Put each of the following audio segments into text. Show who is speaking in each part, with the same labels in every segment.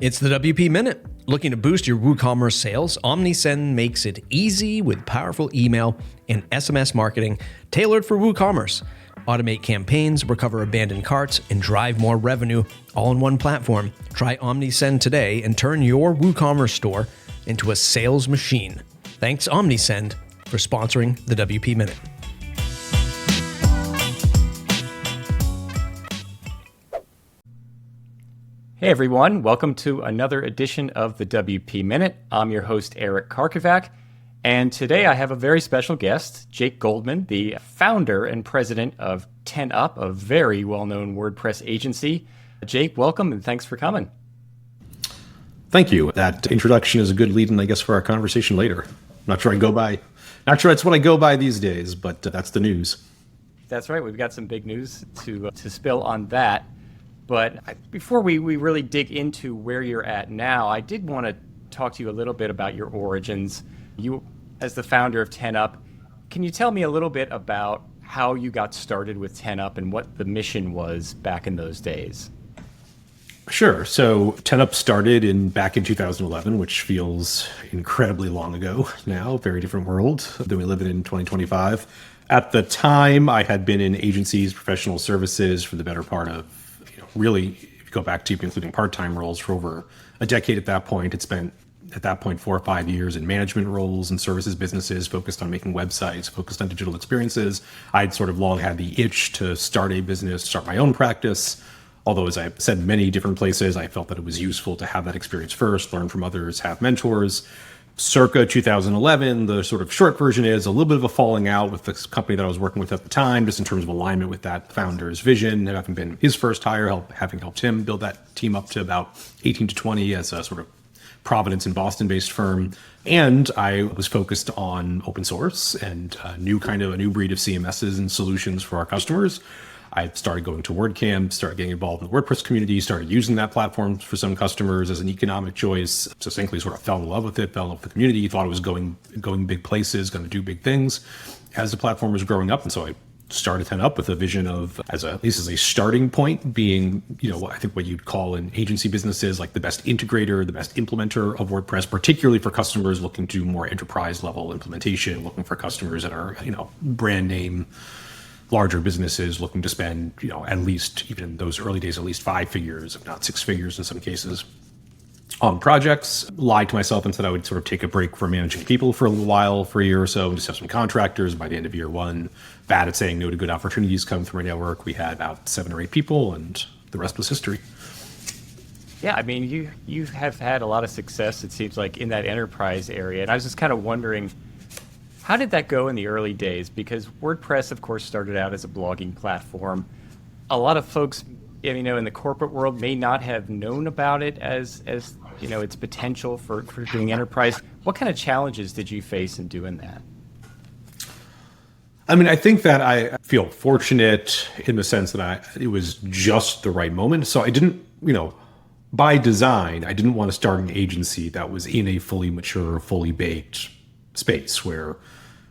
Speaker 1: It's the WP Minute. Looking to boost your WooCommerce sales? OmniSend makes it easy with powerful email and SMS marketing tailored for WooCommerce. Automate campaigns, recover abandoned carts, and drive more revenue all in one platform. Try OmniSend today and turn your WooCommerce store into a sales machine. Thanks, OmniSend, for sponsoring the WP Minute.
Speaker 2: Hey everyone, welcome to another edition of the WP Minute. I'm your host, Eric Karkovac, and today I have a very special guest, Jake Goldman, the founder and president of 10up, a very well-known WordPress agency. Jake, welcome and thanks for coming.
Speaker 3: Thank you. That introduction is a good lead-in, I guess, for our conversation later. Not sure it's what I go by these days, but that's the news.
Speaker 2: That's right. We've got some big news to spill on that. But before we really dig into where you're at now, I did want to talk to you a little bit about your origins. You, as the founder of 10up, can you tell me a little bit about how you got started with 10up and what the mission was back in those days?
Speaker 3: Sure. So 10up started back in 2011, which feels incredibly long ago now, very different world than we live in 2025. At the time, I had been in agencies, professional services for the better part of really, if you go back deep, including part-time roles for over a decade at that point. It spent, at that point, 4 or 5 years in management roles and services businesses focused on making websites, focused on digital experiences. I'd sort of long had the itch to start a business, start my own practice. Although, as I've said many different places, I felt that it was useful to have that experience first, learn from others, have mentors. Circa 2011, the sort of short version is a little bit of a falling out with the company that I was working with at the time, just in terms of alignment with that founder's vision. And having been his first hire, having helped him build that team up to about 18 to 20 as a sort of Providence and Boston-based firm. And I was focused on open source and a new breed of CMSs and solutions for our customers. I started going to WordCamp, started getting involved in the WordPress community, started using that platform for some customers as an economic choice. Succinctly sort of fell in love with it, fell in love with the community, thought it was going big places, going to do big things as the platform was growing up. And so I started 10up with a vision of, at least as a starting point, being, I think what you'd call in agency businesses, like the best integrator, the best implementer of WordPress, particularly for customers looking to do more enterprise level implementation, looking for customers that are, brand name, larger businesses looking to spend, at least, even in those early days, at least 5 figures, if not 6 figures in some cases, on projects. Lied to myself and said I would sort of take a break from managing people for a little while, for a year or so, and just have some contractors. By the end of year one, bad at saying no to good opportunities come through my network. We had about 7 or 8 people, and the rest was history.
Speaker 2: Yeah, I mean, you have had a lot of success, it seems like, in that enterprise area. And I was just kind of wondering, how did that go in the early days? Because WordPress, of course, started out as a blogging platform. A lot of folks, in the corporate world may not have known about it as its potential for doing enterprise. What kind of challenges did you face in doing that?
Speaker 3: I mean, I think that I feel fortunate in the sense that it was just the right moment. So I didn't, by design, I didn't want to start an agency that was in a fully mature, fully baked space where,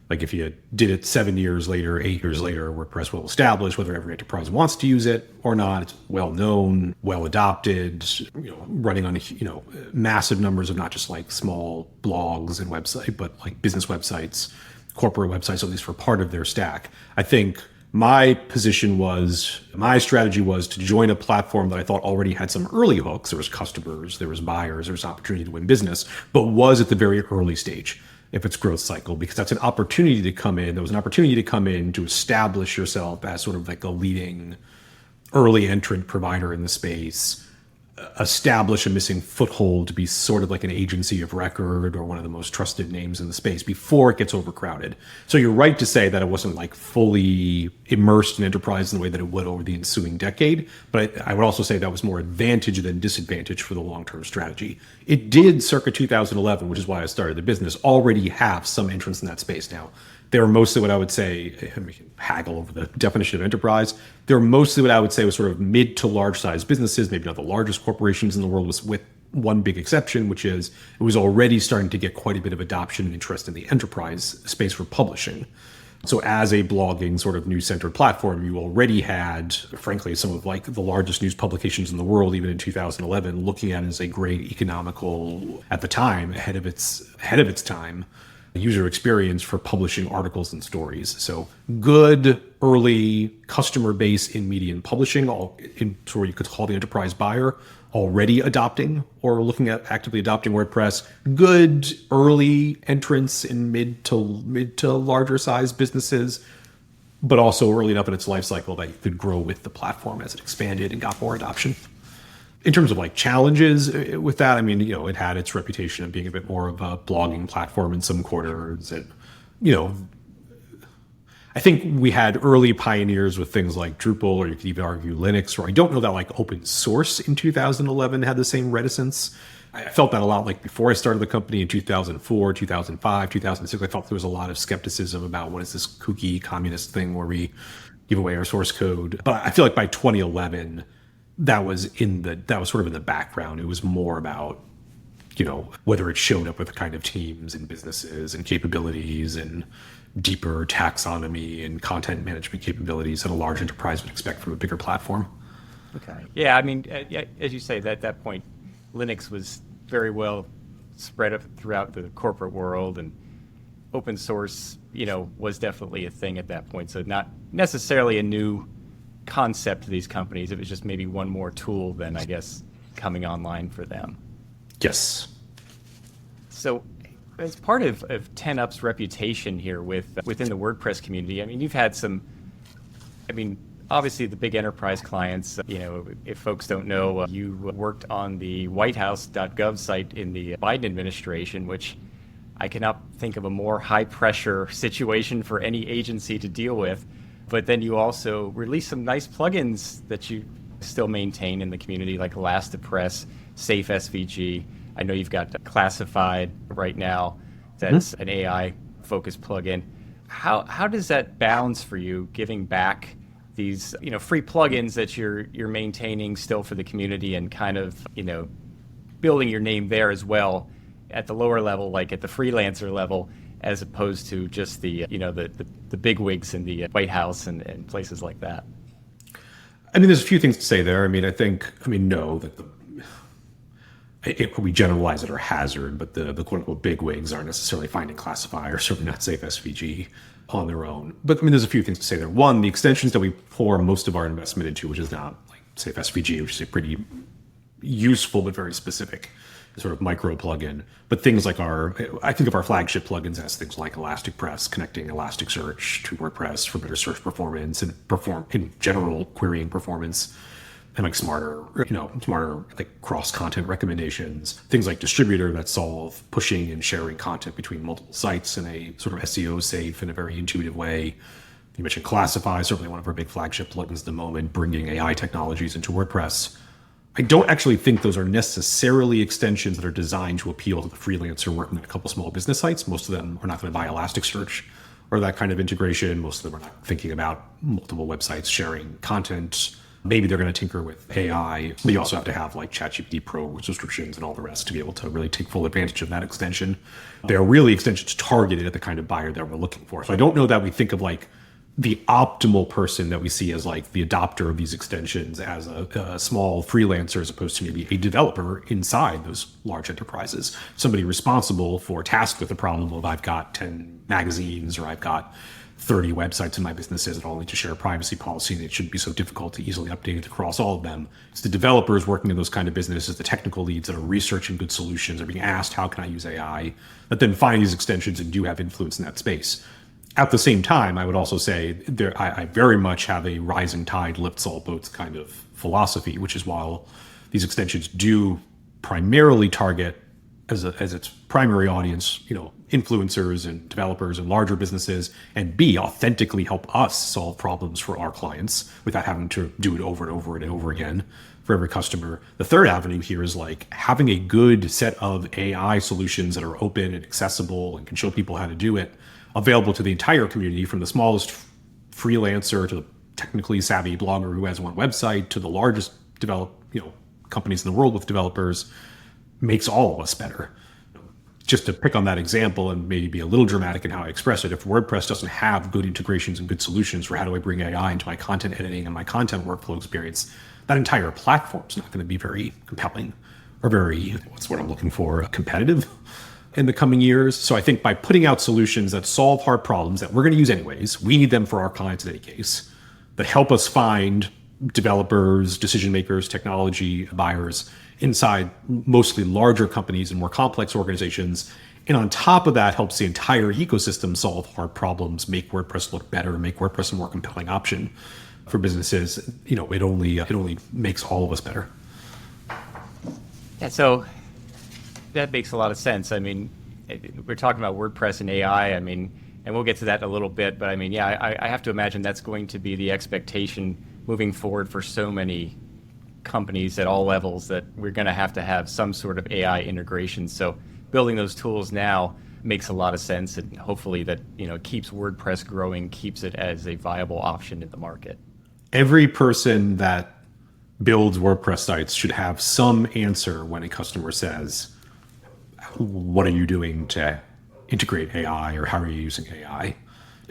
Speaker 3: like, if you did it 7 years later, 8 years later, WordPress well established, whether every enterprise wants to use it or not, it's well known, well adopted, running on massive numbers of not just like small blogs and websites, but like business websites, corporate websites, at least for part of their stack. I think my strategy was to join a platform that I thought already had some early hooks. There was customers, there was buyers, there was opportunity to win business, but was at the very early stage if its growth cycle, because that's an opportunity to come in. There was an opportunity to come in to establish yourself as sort of like a leading early entrant provider in the space, establish a missing foothold to be sort of like an agency of record or one of the most trusted names in the space before it gets overcrowded. So you're right to say that it wasn't like fully immersed in enterprise in the way that it would over the ensuing decade. But I would also say that was more advantage than disadvantage for the long-term strategy. It did, circa 2011, which is why I started the business, already have some entrance in that space now. They're mostly what I would say, we can haggle over the definition of enterprise. They're mostly what I would say was sort of mid to large size businesses, maybe not the largest corporations in the world, with one big exception, which is it was already starting to get quite a bit of adoption and interest in the enterprise space for publishing. So as a blogging sort of news-centered platform, you already had, frankly, some of like the largest news publications in the world, even in 2011, looking at it as a great economical, at the time, ahead of its time, user experience for publishing articles and stories. So good early customer base in media and publishing, all into what you could call the enterprise buyer, already adopting or looking at actively adopting WordPress. Good early entrants in mid to larger size businesses, but also early enough in its life cycle that you could grow with the platform as it expanded and got more adoption. In terms of like challenges with that, I mean, it had its reputation of being a bit more of a blogging platform in some quarters. And, I think we had early pioneers with things like Drupal, or you could even argue Linux, or I don't know that like open source in 2011 had the same reticence. I felt that a lot like before I started the company in 2004, 2005, 2006. I felt there was a lot of skepticism about what is this kooky communist thing where we give away our source code. But I feel like by 2011, that was sort of in the background. It was more about, whether it showed up with the kind of teams and businesses and capabilities and deeper taxonomy and content management capabilities that a large enterprise would expect from a bigger platform.
Speaker 2: Okay. Yeah, I mean, as you say, at that point, Linux was very well spread up throughout the corporate world, and open source, was definitely a thing at that point. So not necessarily a new concept to these companies. It was just maybe one more tool than, I guess, coming online for them.
Speaker 3: Yes.
Speaker 2: So as part of 10up's reputation here within the WordPress community, I mean, you've had obviously the big enterprise clients, if folks don't know, you worked on the whitehouse.gov site in the Biden administration, which I cannot think of a more high pressure situation for any agency to deal with. But then you also released some nice plugins that you still maintain in the community, like ElasticPress, Safe SVG. I know you've got Classified right now. That's an AI-focused plugin. How does that balance for you, giving back these free plugins that you're maintaining still for the community, and kind of building your name there as well at the lower level, like at the freelancer level, as opposed to just the the big wigs in the White House and places like that?
Speaker 3: I mean, there's a few things to say there. No, that we generalize it or hazard, but the quote unquote big wigs aren't necessarily finding Classify or certainly not Safe SVG on their own. But there's a few things to say there. One, the extensions that we pour most of our investment into, which is not like Safe SVG, which is a pretty useful but very specific sort of micro plugin, but things like I think of our flagship plugins as things like ElasticPress, connecting Elasticsearch to WordPress for better search performance and in general querying performance, and like smarter like cross content recommendations, things like Distributor that solve pushing and sharing content between multiple sites in a sort of SEO safe and a very intuitive way. You mentioned Classify, certainly one of our big flagship plugins at the moment, bringing AI technologies into WordPress. I don't actually think those are necessarily extensions that are designed to appeal to the freelancer working at a couple small business sites. Most of them are not going to buy Elasticsearch or that kind of integration. Most of them are not thinking about multiple websites sharing content. Maybe they're going to tinker with AI, but you also have to have like ChatGPT Pro subscriptions and all the rest to be able to really take full advantage of that extension. They're really extensions targeted at the kind of buyer that we're looking for. So I don't know that we think of like the optimal person that we see as like the adopter of these extensions as a small freelancer, as opposed to maybe a developer inside those large enterprises, somebody responsible for tasked with the problem of I've got 10 magazines or I've got 30 websites in my businesses that all need to share a privacy policy, and it shouldn't be so difficult to easily update it across all of them. It's the developers working in those kind of businesses, the technical leads that are researching good solutions, are being asked, how can I use AI, that then find these extensions and do have influence in that space. At the same time, I would also say I very much have a rising tide lifts all boats kind of philosophy, which is while these extensions do primarily target as its primary audience, influencers and developers and larger businesses, and B, authentically help us solve problems for our clients without having to do it over and over and over again for every customer. The third avenue here is like having a good set of AI solutions that are open and accessible and can show people how to do it, available to the entire community, from the smallest freelancer to the technically savvy blogger who has one website to the largest companies in the world with developers, makes all of us better. just to pick on that example and maybe be a little dramatic in how I express it, if WordPress doesn't have good integrations and good solutions for how do I bring AI into my content editing and my content workflow experience, that entire platform is not going to be very compelling or very, what's what I'm looking for, competitive in the coming years. So I think by putting out solutions that solve hard problems that we're going to use anyways, we need them for our clients in any case, that help us find developers, decision makers, technology buyers inside mostly larger companies and more complex organizations. And on top of that, helps the entire ecosystem solve hard problems, make WordPress look better, make WordPress a more compelling option for businesses. You know, it only makes all of us better.
Speaker 2: Yeah, so that makes a lot of sense. I mean, we're talking about WordPress and AI. I mean, and we'll get to that in a little bit. But I mean, yeah, I have to imagine that's going to be the expectation moving forward for so many companies at all levels, that we're going to have some sort of AI integration. So building those tools now makes a lot of sense, and hopefully that, you know, keeps WordPress growing, keeps it as a viable option in the market.
Speaker 3: Every person that builds WordPress sites should have some answer when a customer says, what are you doing to integrate AI, or how are you using AI?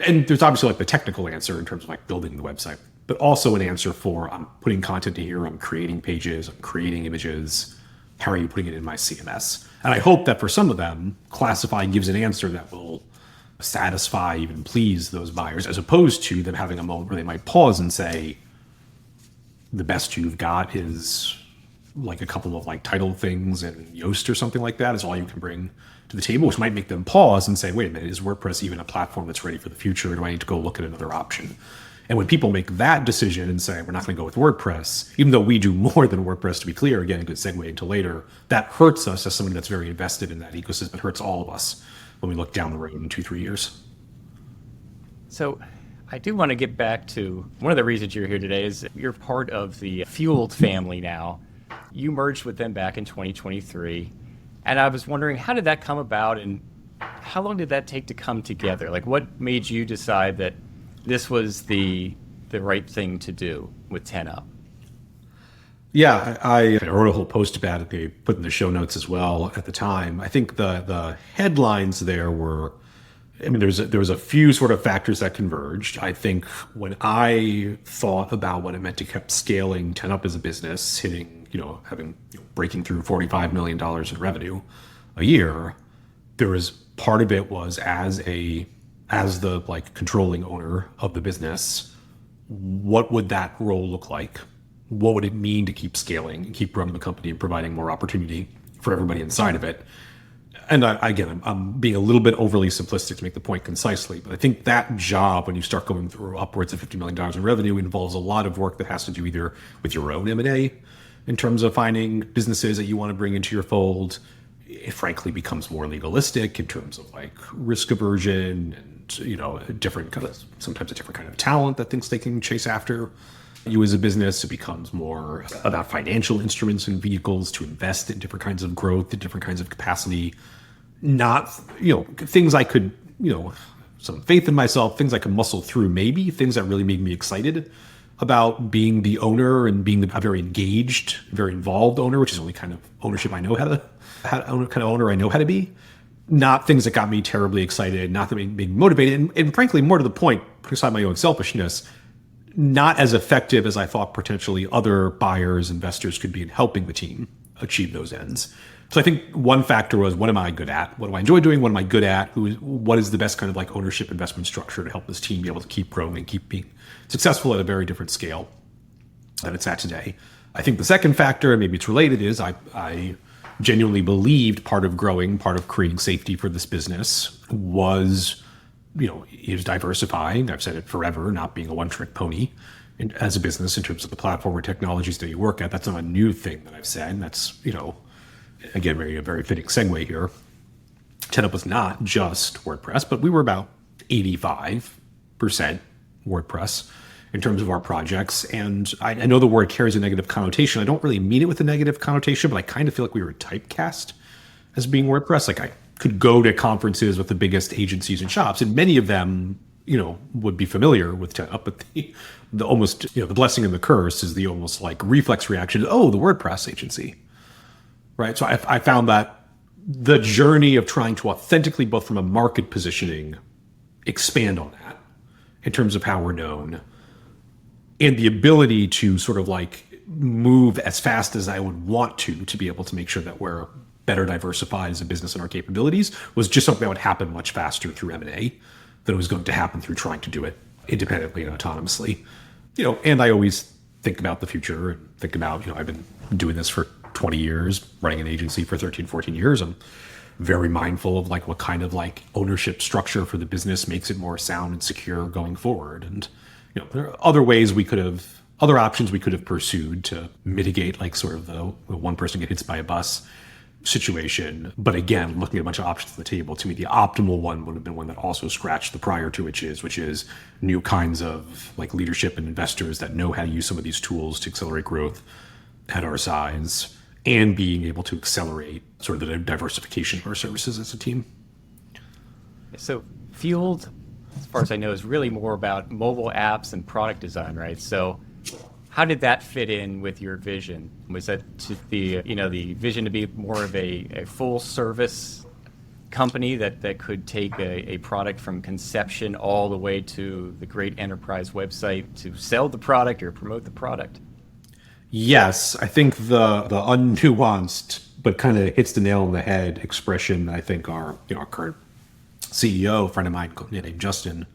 Speaker 3: And there's obviously like the technical answer in terms of like building the website, but also an answer for, I'm putting content in here, I'm creating pages, I'm creating images. How are you putting it in my CMS? And I hope that for some of them, ClassifAI gives an answer that will satisfy, even please those buyers, as opposed to them having a moment where they might pause and say, the best you've got is like a couple of like title things and Yoast or something like that is all you can bring to the table, which might make them pause and say, wait a minute, is WordPress even a platform that's ready for the future? Or do I need to go look at another option? And when people make that decision and say, we're not going to go with WordPress, even though we do more than WordPress, to be clear, again, a good segue into later, that hurts us as somebody that's very invested in that ecosystem. It hurts all of us when we look down the road in 2-3 years.
Speaker 2: So I do want to get back to one of the reasons you're here today is you're part of the Fueled family now. You merged with them back in 2023. And I was wondering, how did that come about, and how long did that take to come together? Like, what made you decide that this was the right thing to do with 10up?
Speaker 3: Yeah, I wrote a whole post about it. They put in the show notes as well at the time. I think the headlines there were, I mean, there was a few sort of factors that converged. I think when I thought about what it meant to keep scaling 10up as a business, hitting, breaking through $45 million in revenue a year, there was part of it was as the like controlling owner of the business, what would that role look like? What would it mean to keep scaling and keep running the company and providing more opportunity for everybody inside of it? And I'm being a little bit overly simplistic to make the point concisely, but I think that job, when you start going through upwards of $50 million in revenue, involves a lot of work that has to do either with your own M&A in terms of finding businesses that you want to bring into your fold. It frankly becomes more legalistic in terms of like risk aversion and, sometimes a different kind of talent that thinks they can chase after you as a business. It becomes more about financial instruments and vehicles to invest in different kinds of growth, in different kinds of capacity. Not, things I could, some faith in myself, things I could muscle through, maybe things that really made me excited about being the owner and being a very engaged, very involved owner, which is the only kind of ownership I know kind of owner I know how to be. Not things that got me terribly excited, not that made me motivated, and frankly, more to the point, beside my own selfishness, not as effective as I thought potentially other buyers, investors could be in helping the team achieve those ends. So I think one factor was, what am I good at? What do I enjoy doing? What am I good at? What is the best kind of like ownership investment structure to help this team be able to keep growing and keep being successful at a very different scale than it's at today? I think the second factor, and maybe it's related, is I genuinely believed part of growing, part of creating safety for this business was, is diversifying. I've said it forever, not being a one-trick pony as a business in terms of the platform or technologies that you work at. That's not a new thing that I've said. And that's, again, a very fitting segue here. 10up was not just WordPress, but we were about 85% WordPress in terms of our projects. And I know the word carries a negative connotation. I don't really mean it with a negative connotation, but I kind of feel like we were typecast as being WordPress. Like I could go to conferences with the biggest agencies and shops, and many of them, would be familiar with 10up, but the almost, the blessing and the curse is the almost like reflex reaction. Oh, the WordPress agency, right? So I found that the journey of trying to authentically, both from a market positioning, expand on that in terms of how we're known, and the ability to sort of like move as fast as I would want to be able to make sure that we're better diversified as a business in our capabilities, was just something that would happen much faster through M&A than it was going to happen through trying to do it independently and autonomously. And I always think about the future and think about, I've been doing this for 20 years, running an agency for 13, 14 years. I'm very mindful of like what kind of like ownership structure for the business makes it more sound and secure going forward. And, there are other options we could have pursued to mitigate like sort of the one person get hit by a bus situation. But again, looking at a bunch of options on the table, to me, the optimal one would have been one that also scratched the prior two itches, which is new kinds of like leadership and investors that know how to use some of these tools to accelerate growth at our size, and being able to accelerate sort of the diversification of our services as a team.
Speaker 2: So Fueled, as far as I know, is really more about mobile apps and product design, right? So how did that fit in with your vision? Was that to the vision to be more of a full service company that could take a product from conception all the way to the great enterprise website to sell the product or promote the product?
Speaker 3: Yes, I think the unnuanced but kind of hits the nail on the head expression, I think our current CEO, a friend of mine named Justin,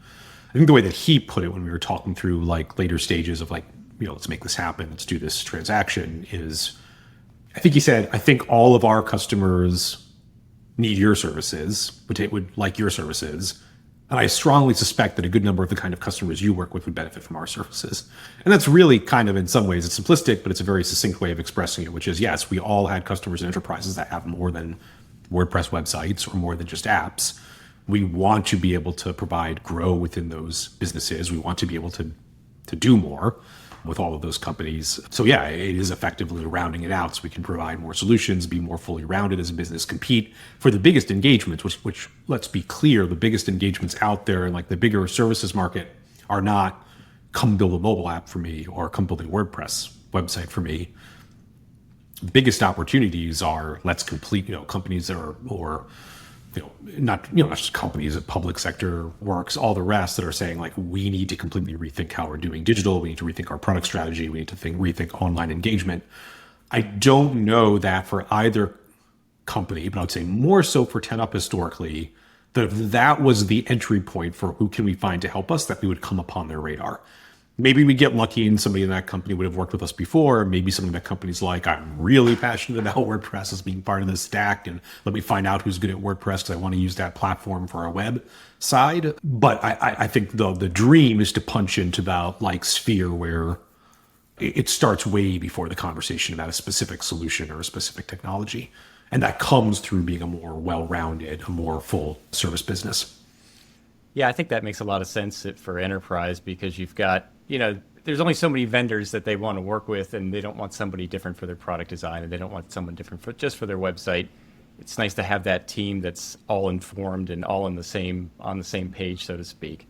Speaker 3: I think the way that he put it when we were talking through like later stages of like, let's make this happen, let's do this transaction, is I think he said, I think all of our customers need your services, would like your services. And I strongly suspect that a good number of the kind of customers you work with would benefit from our services. And that's really kind of, in some ways, it's simplistic, but it's a very succinct way of expressing it, which is, yes, we all had customers and enterprises that have more than WordPress websites or more than just apps. We want to be able to grow within those businesses. We want to be able to do more with all of those companies. So yeah, it is effectively rounding it out so we can provide more solutions, be more fully rounded as a business, compete for the biggest engagements, which let's be clear, the biggest engagements out there and like the bigger services market are not come build a mobile app for me or come build a WordPress website for me. The biggest opportunities are let's complete, companies that are, or not just companies, public sector works, all the rest that are saying like, we need to completely rethink how we're doing digital. We need to rethink our product strategy. We need to rethink online engagement. I don't know that for either company, but I would say more so for 10up historically, that if that was the entry point for who can we find to help us, that we would come upon their radar. Maybe we get lucky and somebody in that company would have worked with us before. Maybe something that company's like, I'm really passionate about WordPress as being part of this stack, and let me find out who's good at WordPress because I want to use that platform for our web side. But I think the dream is to punch into that like sphere where it starts way before the conversation about a specific solution or a specific technology. And that comes through being a more well-rounded, a more full service business.
Speaker 2: Yeah, I think that makes a lot of sense for enterprise because you've got, there's only so many vendors that they want to work with, and they don't want somebody different for their product design, and they don't want someone different just for their website. It's nice to have that team that's all informed and all on the same page, so to speak,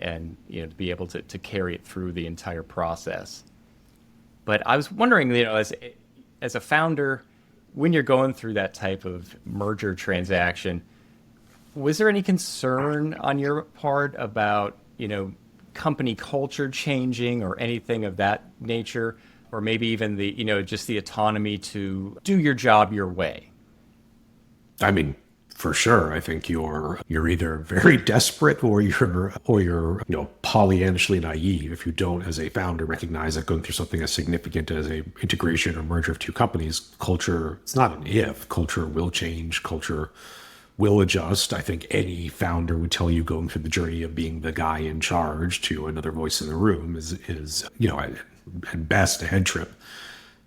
Speaker 2: and to be able to carry it through the entire process. But I was wondering, as a founder, when you're going through that type of merger transaction, was there any concern on your part about, company culture changing or anything of that nature, or maybe even the, just the autonomy to do your job your way?
Speaker 3: I mean, for sure. I think you're either very desperate or you're Pollyannaishly naive if you don't, as a founder, recognize that going through something as significant as a integration or merger of two companies, culture, it's not an if, culture will change, culture will adjust. I think any founder would tell you going through the journey of being the guy in charge to another voice in the room is at best a head trip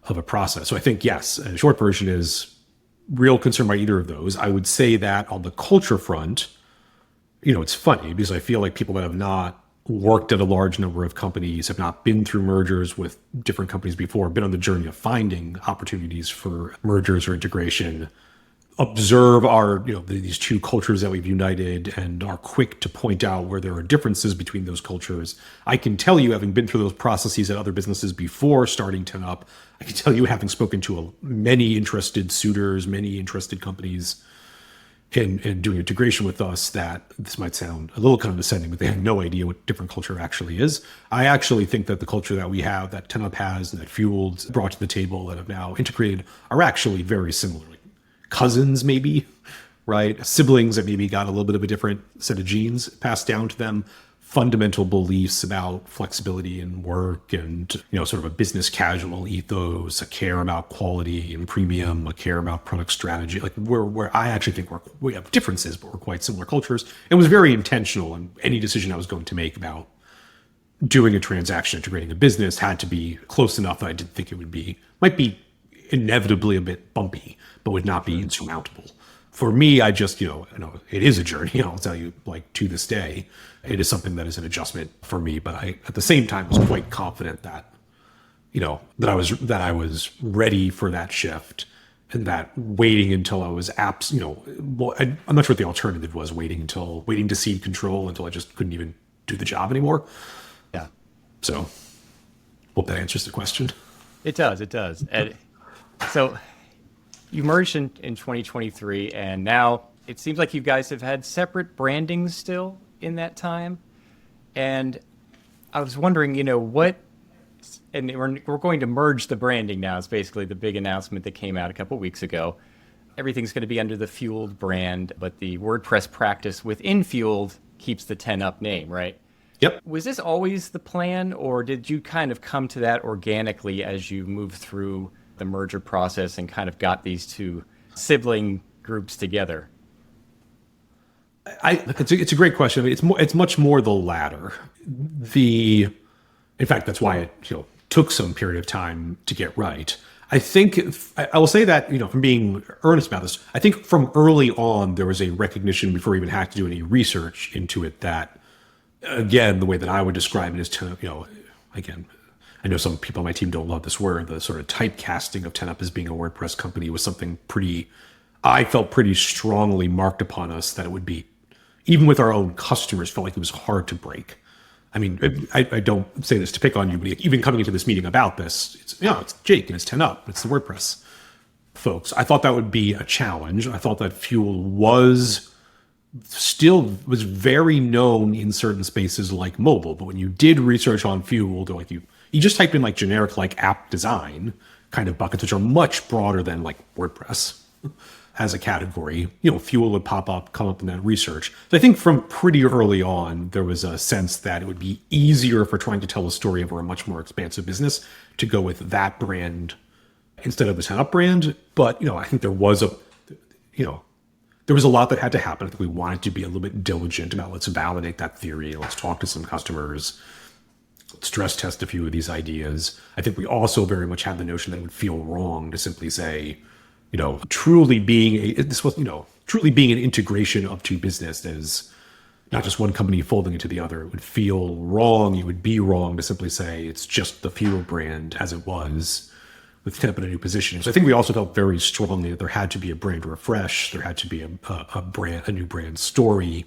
Speaker 3: of a process. So I think, yes, a short version is real concern by either of those. I would say that on the culture front, it's funny because I feel like people that have not worked at a large number of companies, have not been through mergers with different companies before, been on the journey of finding opportunities for mergers or integration, observe our, these two cultures that we've united and are quick to point out where there are differences between those cultures. I can tell you, having been through those processes at other businesses before starting 10up, I can tell you, having spoken to many interested suitors, many interested companies and doing integration with us, that this might sound a little condescending, but they have no idea what different culture actually is. I actually think that the culture that we have, that 10up has, and that Fueled brought to the table, that have now integrated, are actually very similar. Like cousins, maybe, right? Siblings that maybe got a little bit of a different set of genes passed down to them. Fundamental beliefs about flexibility and work and, sort of a business casual ethos, a care about quality and premium, a care about product strategy. Like where I actually think we have differences, but we're quite similar cultures. It was very intentional, and any decision I was going to make about doing a transaction, integrating a business, had to be close enough that I didn't think it might be inevitably a bit bumpy, but would not be insurmountable. For me, I just, it is a journey. I'll tell you, like, to this day, it is something that is an adjustment for me. But I, at the same time, was quite confident that, that I was ready for that shift, and that waiting until I was I'm not sure what the alternative was, waiting to cede control until I just couldn't even do the job anymore.
Speaker 2: Yeah.
Speaker 3: So, hope that answers the question.
Speaker 2: It does. And so you merged in 2023, and now it seems like you guys have had separate brandings still in that time. And I was wondering, what, and we're going to merge the branding now. It's basically the big announcement that came out a couple weeks ago. Everything's going to be under the Fueled brand, but the WordPress practice within Fueled keeps the 10up name, right?
Speaker 3: Yep.
Speaker 2: Was this always the plan, or did you kind of come to that organically as you moved through the merger process and kind of got these two sibling groups together?
Speaker 3: It's a great question. I mean, it's much more the latter. In fact, that's why it took some period of time to get right. I think I will say that, from being earnest about this, I think from early on there was a recognition, before we even had to do any research into it, that, again, the way that I would describe it is to, again, I know some people on my team don't love this word, the sort of typecasting of 10up as being a WordPress company was something I felt pretty strongly marked upon us, that it would be, even with our own customers, felt like it was hard to break. I mean, I don't say this to pick on you, but even coming into this meeting about this, it's Jake and it's 10up, it's the WordPress folks. I thought that would be a challenge. I thought that Fuel was very known in certain spaces like mobile, but when you did research on Fuel, like you just type in like generic like app design kind of buckets, which are much broader than like WordPress as a category, Fuel would come up in that research. So I think from pretty early on, there was a sense that it would be easier, if we're trying to tell a story over a much more expansive business, to go with that brand instead of the 10up brand. But, I think there was a lot that had to happen. I think we wanted to be a little bit diligent about, let's validate that theory. Let's talk to some customers. Let's stress test a few of these ideas. I think we also very much had the notion that it would feel wrong to simply say, truly being an integration of two businesses, not just one company folding into the other. It would feel wrong. It would be wrong to simply say it's just the Fuel brand as it was, with 10up in a new position. So I think we also felt very strongly that there had to be a brand refresh. There had to be a new brand story,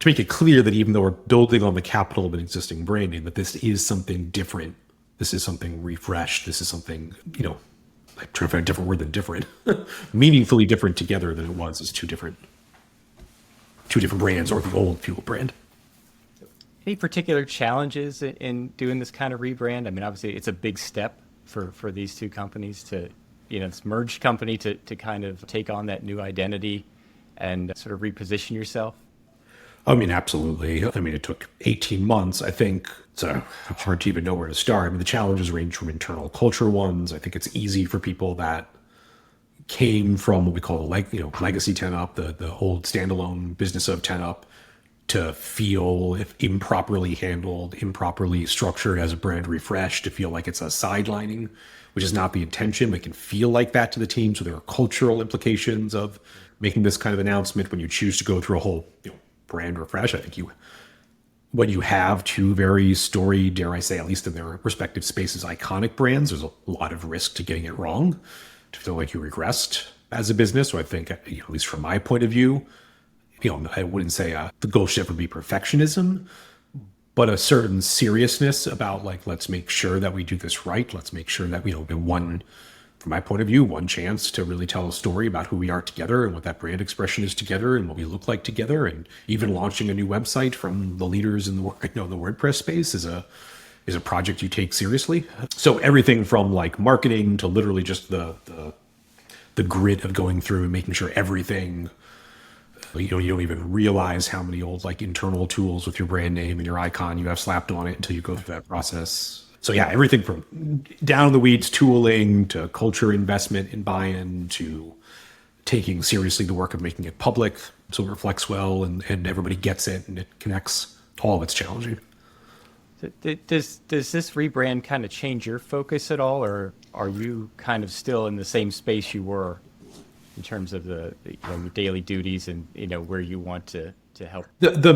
Speaker 3: to make it clear that even though we're building on the capital of an existing branding, that this is something different. This is something refreshed. This is something, I'm trying to find a different word than different, meaningfully different together than it was as two different brands, or the old Fuel brand.
Speaker 2: Any particular challenges in doing this kind of rebrand? I mean, obviously it's a big step for these two companies to, this merged company to kind of take on that new identity and sort of reposition yourself.
Speaker 3: I mean, absolutely. I mean, it took 18 months. I think it's hard to even know where to start. I mean, the challenges range from internal culture ones. I think it's easy for people that came from what we call legacy 10up, the old standalone business of 10up, to feel, if improperly handled, improperly structured as a brand refresh, to feel like it's a sidelining, which is not the intention, but it can feel like that to the team. So there are cultural implications of making this kind of announcement when you choose to go through a whole brand refresh. I think when you have two very storied, dare I say, at least in their respective spaces, iconic brands, there's a lot of risk to getting it wrong, to feel like you regressed as a business. So I think, at least from my point of view, I wouldn't say the goal should ever be perfectionism, but a certain seriousness about like, let's make sure that we do this right. Let's make sure that we don't get one, from my point of view, one chance to really tell a story about who we are together and what that brand expression is together and what we look like together. And even launching a new website from the leaders in the the WordPress space is a project you take seriously. So everything from like marketing to literally just the grit of going through and making sure everything, you don't even realize how many old like internal tools with your brand name and your icon you have slapped on it until you go through that process. So yeah, everything from down in the weeds tooling to culture investment and buy-in to taking seriously the work of making it public so it reflects well and everybody gets it and it connects. All of it's challenging.
Speaker 2: Does this rebrand kind of change your focus at all, or are you kind of still in the same space you were in terms of the your daily duties and where you want to help?
Speaker 3: The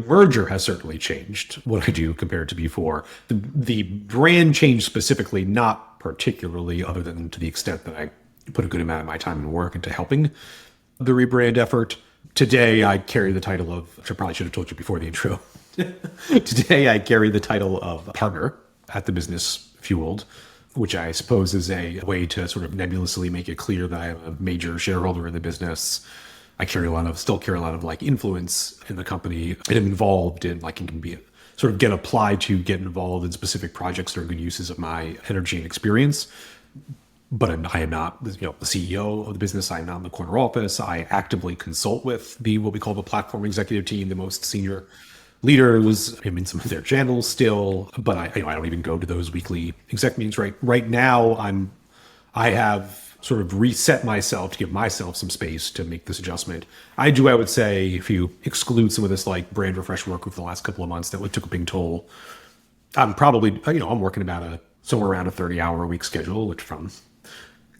Speaker 3: merger has certainly changed what I do compared to before. The brand changed specifically, not particularly, other than to the extent that I put a good amount of my time and work into helping the rebrand effort. Today, I carry the title of, which I probably should have told you before the intro. Today, I carry the title of partner at the business Fueled, which I suppose is a way to sort of nebulously make it clear that I am a major shareholder in the business. I still carry a lot of like influence in the company, and I'm involved in like, and can be sort of get applied to get involved in specific projects that are good uses of my energy and experience. But I am not, the CEO of the business. I'm not in the corner office. I actively consult with what we call the platform executive team, the most senior leaders. I'm in some of their channels still, but I don't even go to those weekly exec meetings. Right now, I have sort of reset myself to give myself some space to make this adjustment. I would say, if you exclude some of this like brand refresh work over the last couple of months that took a big toll, I'm probably, I'm working about somewhere around a 30-hour a week schedule, which from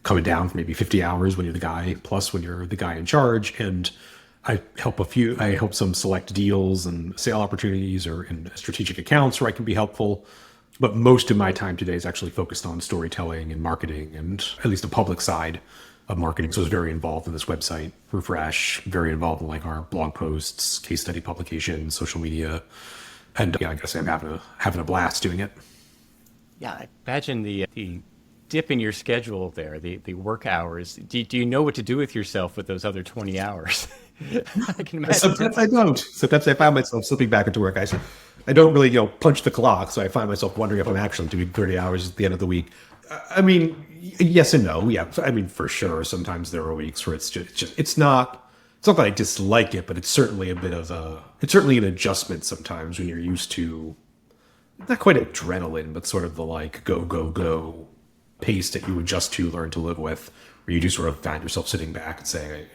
Speaker 3: coming down from maybe 50 hours when you're the guy, plus when you're the guy in charge. And I help some select deals and sale opportunities or in strategic accounts where I can be helpful. But most of my time today is actually focused on storytelling and marketing, and at least the public side of marketing. So I was very involved in this website refresh, very involved in like our blog posts, case study publication, social media. And I guess I'm having a blast doing it.
Speaker 2: Yeah, I imagine the dip in your schedule there, the work hours. Do you know what to do with yourself with those other 20 hours? I can imagine.
Speaker 3: Sometimes I don't. Sometimes I find myself slipping back into work. I don't really, punch the clock, so I find myself wondering if I'm actually doing 30 hours at the end of the week. I mean, yes and no. Yeah, I mean, for sure. Sometimes there are weeks where it's not that I dislike it, but it's certainly it's certainly an adjustment sometimes when you're used to not quite adrenaline, but sort of the like go pace that you adjust to, learn to live with, where you do sort of find yourself sitting back and saying,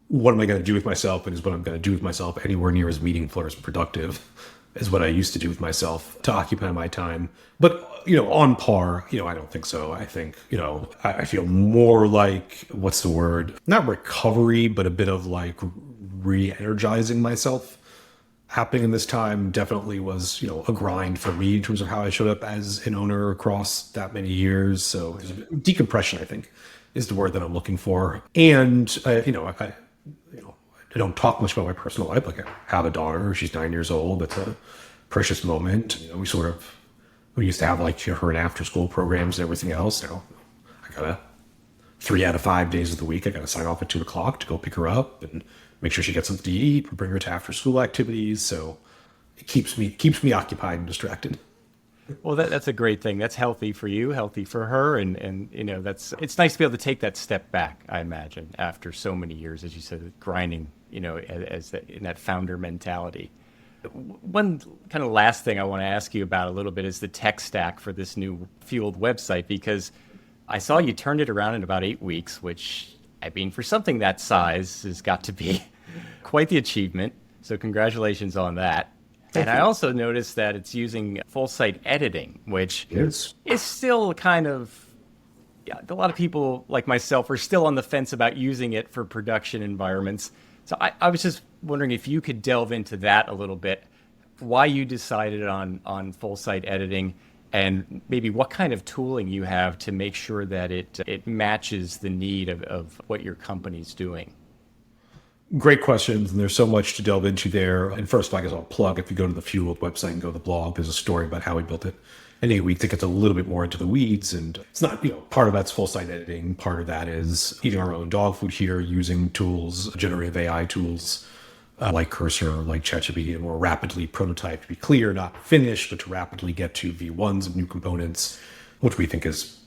Speaker 3: what am I going to do with myself? And is what I'm going to do with myself anywhere near as meaningful or as productive as what I used to do with myself to occupy my time? But, on par, I don't think so. I think, I feel more like, what's the word? Not recovery, but a bit of like re-energizing myself happening in this time definitely was, a grind for me in terms of how I showed up as an owner across that many years. So decompression, I think, is the word that I'm looking for. And, I don't talk much about my personal life. Like I have a daughter, she's 9 years old. It's a precious moment. We used to have like her and after school programs and everything else. I gotta 3 out of 5 days of the week, I gotta sign off at 2:00 to go pick her up and make sure she gets something to eat, bring her to after school activities. So it keeps me occupied and distracted.
Speaker 2: Well, that's a great thing. That's healthy for you, healthy for her, and it's nice to be able to take that step back. I imagine after so many years, as you said, grinding, in that founder mentality. One kind of last thing I want to ask you about a little bit is the tech stack for this new Fueled website, because I saw you turned it around in about 8 weeks, which, I mean, for something that size has got to be quite the achievement. So congratulations on that. And I also noticed that it's using full site editing, which is still kind of, a lot of people like myself are still on the fence about using it for production environments. So I was just wondering if you could delve into that a little bit, why you decided on full site editing, and maybe what kind of tooling you have to make sure that it matches the need of what your company's doing.
Speaker 3: Great questions, and there's so much to delve into there. And first, I guess I'll plug, if you go to the Fueled website and go to the blog, there's a story about how we built it. And we think it's a little bit more into the weeds, and it's not, part of that's full site editing. Part of that is eating our own dog food here, using tools, generative AI tools, like Cursor, like ChatGPT, to more rapidly prototype, to be clear, not finished, but to rapidly get to V1s of new components, which we think is,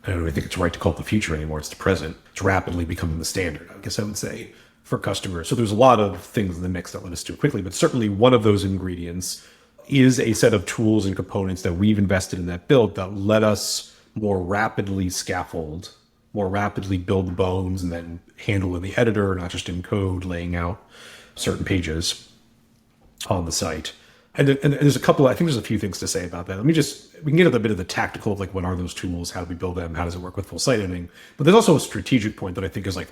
Speaker 3: I don't really think it's right to call it the future anymore. It's the present. It's rapidly becoming the standard, I guess I would say, for customers. So there's a lot of things in the mix that let us do it quickly, but certainly one of those ingredients is a set of tools and components that we've invested in that build that let us more rapidly scaffold, more rapidly build the bones, and then handle in the editor, not just in code, laying out certain pages on the site. And there's a couple, I think there's a few things to say about that. We can get at a bit of the tactical of like, what are those tools? How do we build them? How does it work with full site editing? But there's also a strategic point that I think is like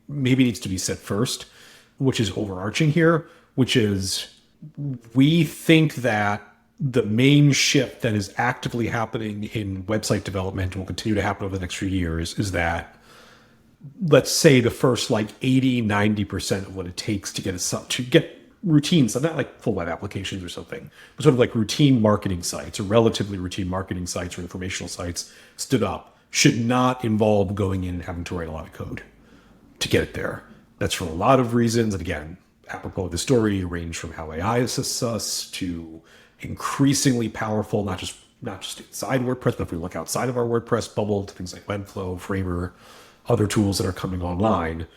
Speaker 3: maybe needs to be set first, which is overarching here, which is we think that the main shift that is actively happening in website development and will continue to happen over the next few years is that, let's say, the first like 80-90% of what it takes to get routine stuff, not like full web applications or something, but sort of like routine marketing sites or relatively routine marketing sites or informational sites stood up, should not involve going in and having to write a lot of code to get it there. That's for a lot of reasons. And again, apropos of the story, range from how AI assists us to increasingly powerful, not just inside WordPress, but if we look outside of our WordPress bubble, to things like Webflow, Framer, other tools that are coming online.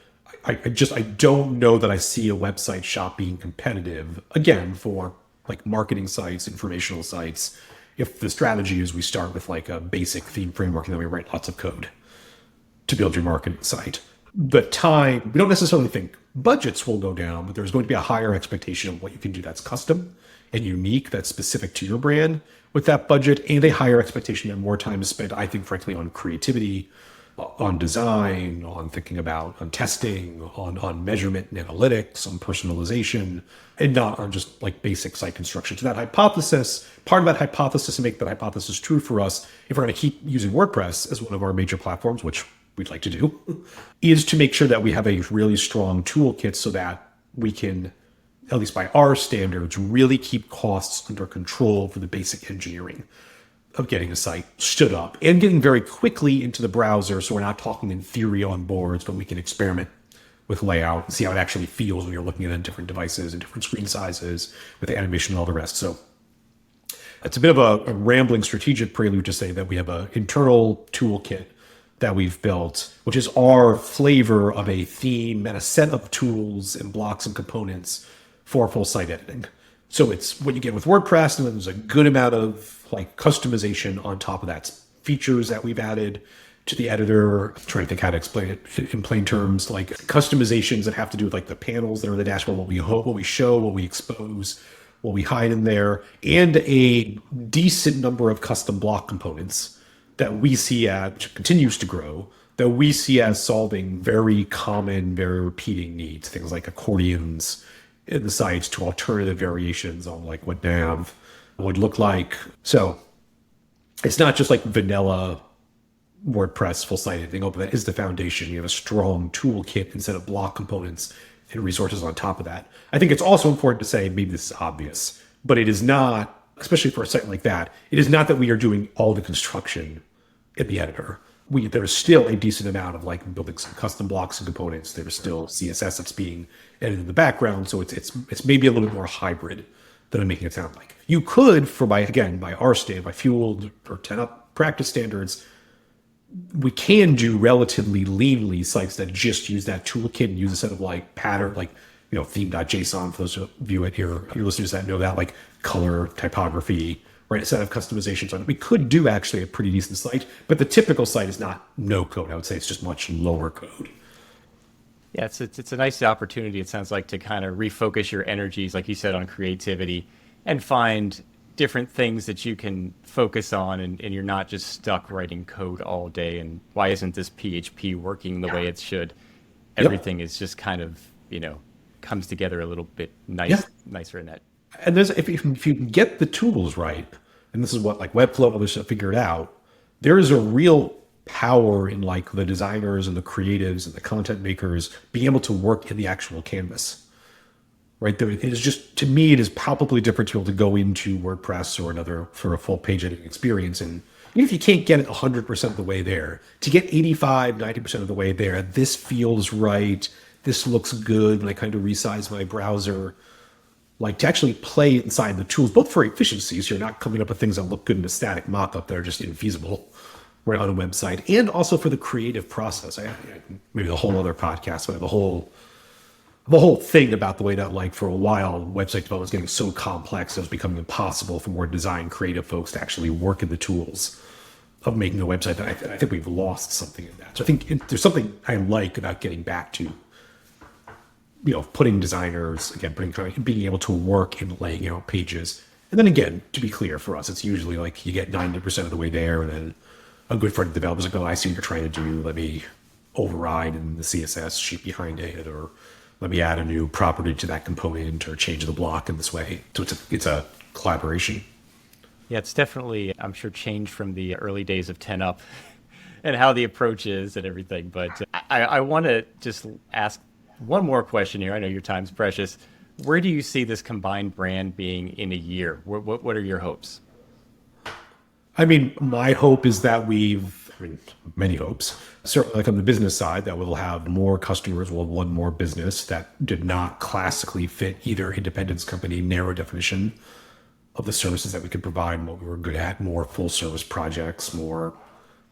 Speaker 3: I don't know that I see a website shop being competitive, again, for like marketing sites, informational sites, if the strategy is we start with like a basic theme framework and then we write lots of code to build your marketing site. We don't necessarily think budgets will go down, but there's going to be a higher expectation of what you can do that's custom and unique, that's specific to your brand with that budget, and a higher expectation that more time is spent, I think, frankly, on creativity, on design, on thinking about, on testing, on measurement and analytics, on personalization, and not on just like basic site construction. So that hypothesis, part of that hypothesis, to make that hypothesis true for us, if we're going to keep using WordPress as one of our major platforms, which we'd like to do, is to make sure that we have a really strong toolkit so that we can, at least by our standards, really keep costs under control for the basic engineering of getting a site stood up and getting very quickly into the browser. So we're not talking in theory on boards, but we can experiment with layout and see how it actually feels when you're looking at it on different devices and different screen sizes with the animation and all the rest. So it's a bit of a rambling strategic prelude to say that we have an internal toolkit that we've built, which is our flavor of a theme and a set of tools and blocks and components for full site editing. So it's what you get with WordPress, and then there's a good amount of like customization on top of that. Features that we've added to the editor. I'm trying to think how to explain it in plain terms, like customizations that have to do with like the panels that are in the dashboard, what we show, what we expose, what we hide in there, and a decent number of custom block components that we see which continues to grow, that we see as solving very common, very repeating needs, things like accordions in the sites to alternative variations on like what nav would look like. So it's not just like vanilla WordPress full site editing, but that is the foundation. You have a strong toolkit instead of block components and resources on top of that. I think it's also important to say, maybe this is obvious, but it is not, especially for a site like that, it is not that we are doing all the construction in the editor. There's still a decent amount of like building some custom blocks and components. There's still CSS that's being edited in the background. So it's maybe a little bit more hybrid than I'm making it sound like. You could, by our standard, by Fueled or 10-up practice standards, we can do relatively leanly sites that just use that toolkit and use a set of like pattern, like, theme.json, for those of you here, your listeners that know that, like color, typography, right, a set of customizations on it. We could do actually a pretty decent site, but the typical site is not no code. I would say it's just much lower code.
Speaker 2: Yeah, it's a nice opportunity, it sounds like, to kind of refocus your energies, like you said, on creativity and find different things that you can focus on, and you're not just stuck writing code all day. And why isn't this PHP working the way it should? Everything is just kind of, comes together a little bit nicer in that.
Speaker 3: And if you can get the tools right, and this is what like Webflow and others have figured out, there is a real power in like the designers and the creatives and the content makers being able to work in the actual canvas. Right. It is just, to me, it is palpably different to be able to go into WordPress or another for a full page editing experience. And even if you can't get it 100% of the way there, to get 85, 90% of the way there, this feels right. This looks good. And I kind of resize my browser. Like to actually play inside the tools, both for efficiency, so you're not coming up with things that look good in a static mock-up that are just infeasible right on a website, and also for the creative process. Maybe a whole other podcast, but the whole thing about the way that, like, for a while, website development was getting so complex it was becoming impossible for more design creative folks to actually work in the tools of making a website. That I think we've lost something in that. So I think there's something I like about getting back to, putting designers, again, being able to work in laying out pages. And then again, to be clear for us, it's usually like you get 90% of the way there, and then a good friend of the developer's like, oh, I see what you're trying to do. Let me override in the CSS sheet behind it, or let me add a new property to that component, or change the block in this way. So it's a collaboration.
Speaker 2: Yeah, it's definitely, I'm sure, changed from the early days of 10 Up and how the approach is and everything. But I want to just ask one more question here. I know your time's precious. Where do you see this combined brand being in a year? What are your hopes?
Speaker 3: I mean, my hope is that many hopes, certainly like on the business side, that we'll have more customers, we'll have one more business that did not classically fit either independence company narrow definition of the services that we could provide and what we were good at, more full service projects, more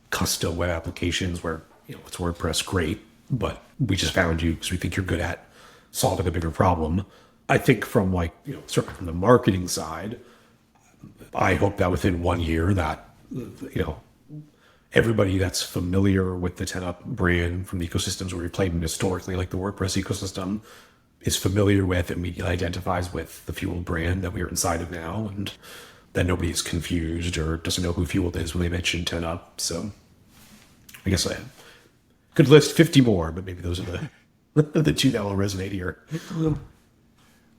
Speaker 3: custom web applications where, it's WordPress, great, but we just found you because we think you're good at solving a bigger problem. I think from certainly from the marketing side, I hope that within 1 year that, everybody that's familiar with the 10up brand from the ecosystems where we played in historically, like the WordPress ecosystem, is familiar with and immediately identifies with the Fueled brand that we are inside of now, and that nobody's confused or doesn't know who Fueled is when they mention 10up. So I guess I could list 50 more, but maybe those are the two that will resonate here.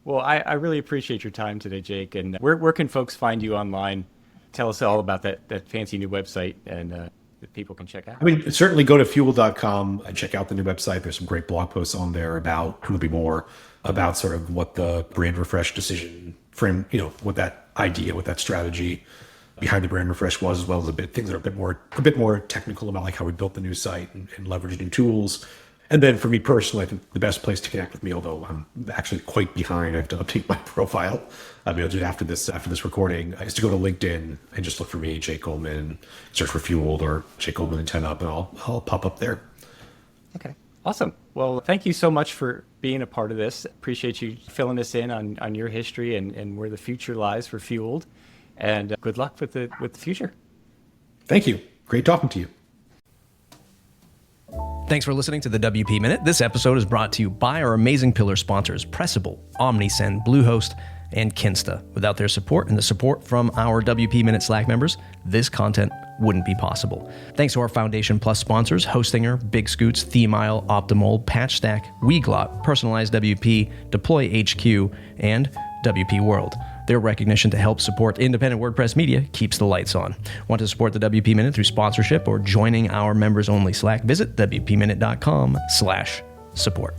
Speaker 2: Well, I really appreciate your time today, Jake. And where can folks find you online? Tell us all about that fancy new website and that people can check out.
Speaker 3: I mean, certainly go to fuel.com and check out the new website. There's some great blog posts on there about, there'll be more about sort of what the brand refresh decision frame, what that idea, what that strategy behind the brand refresh was, as well as things that are a bit more technical about like how we built the new site and leveraged new tools. And then for me personally, I think the best place to connect with me, although I'm actually quite behind, I have to update my profile. I'll be able to do after this recording, is to go to LinkedIn and just look for me, Jake Goldman, search for Fueled or Jake Goldman and 10up, and I'll pop up there.
Speaker 2: Okay, awesome. Well, thank you so much for being a part of this. Appreciate you filling us in on your history and where the future lies for Fueled. And good luck with the future.
Speaker 3: Thank you. Great talking to you.
Speaker 1: Thanks for listening to the WP Minute. This episode is brought to you by our amazing pillar sponsors, Pressable, OmniSend, Bluehost, and Kinsta. Without their support and the support from our WP Minute Slack members, this content wouldn't be possible. Thanks to our Foundation Plus sponsors, Hostinger, Big Scoots, ThemeIsle, Optimal, PatchStack, Weglot, Personalized WP, Deploy HQ, and WP World. Their recognition to help support independent WordPress media keeps the lights on. Want to support the WP Minute through sponsorship or joining our members-only Slack? Visit WPMinute.com/support.